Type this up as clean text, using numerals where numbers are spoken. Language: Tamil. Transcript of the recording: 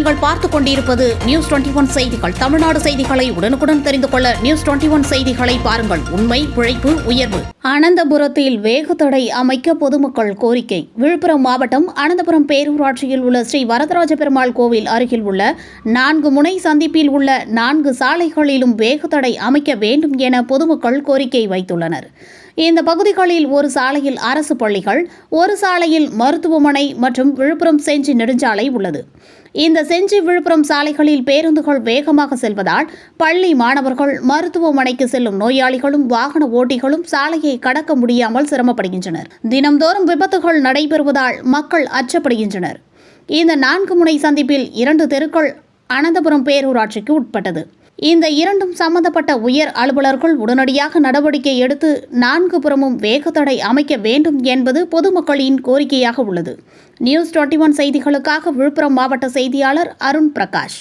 நீங்கள் பார்த்துக் கொண்டிருப்பது நியூஸ் 21 செய்திகள். தமிழ்நாடு செய்திகளை உடனுக்குடன் தெரிந்து கொள்ள நியூஸ் 21 செய்திகளை பாருங்கள். உண்மை, உழைப்பு, உயர்வு. அனந்தபுரத்தில் வேகத்தடை அமைக்க பொதுமக்கள் கோரிக்கை. விழுப்புரம் மாவட்டம் அனந்தபுரம் பேரூராட்சியில் உள்ள ஸ்ரீ வரதராஜ பெருமாள் கோவில் அருகில் உள்ள 4 முனை சந்திப்பில் உள்ள 4 சாலைகளிலும் வேகத்தடை அமைக்க வேண்டும் என பொதுமக்கள் கோரிக்கை வைத்துள்ளனர். இந்த பகுதிகளில் ஒரு சாலையில் அரசு பள்ளிகள், ஒரு சாலையில் மருத்துவமனை மற்றும் விழுப்புரம் செஞ்சி நெடுஞ்சாலை உள்ளது. இந்த செஞ்சி விழுப்புரம் சாலைகளில் பேருந்துகள் வேகமாக செல்வதால் பள்ளி மாணவர்கள், மருத்துவமனைக்கு செல்லும் நோயாளிகளும் வாகன ஓட்டிகளும் சாலையை கடக்க முடியாமல் சிரமப்படுகின்றனர். தினம்தோறும் விபத்துகள் நடைபெறுவதால் மக்கள் அச்சப்படுகின்றனர். இந்த 4 முனை சந்திப்பில் 2 தெருக்கள் அனந்தபுரம் பேரூராட்சிக்கு உட்பட்டது. இந்த இரண்டும் சம்பந்தப்பட்ட உயர் அலுவலர்கள் உடனடியாக நடவடிக்கை எடுத்து 4 புறமும் வேகத்தடை அமைக்க வேண்டும் என்பது பொதுமக்களின் கோரிக்கையாக உள்ளது. நியூஸ் 21 செய்திகளுக்காக விழுப்புரம் மாவட்ட செய்தியாளர் அருண் பிரகாஷ்.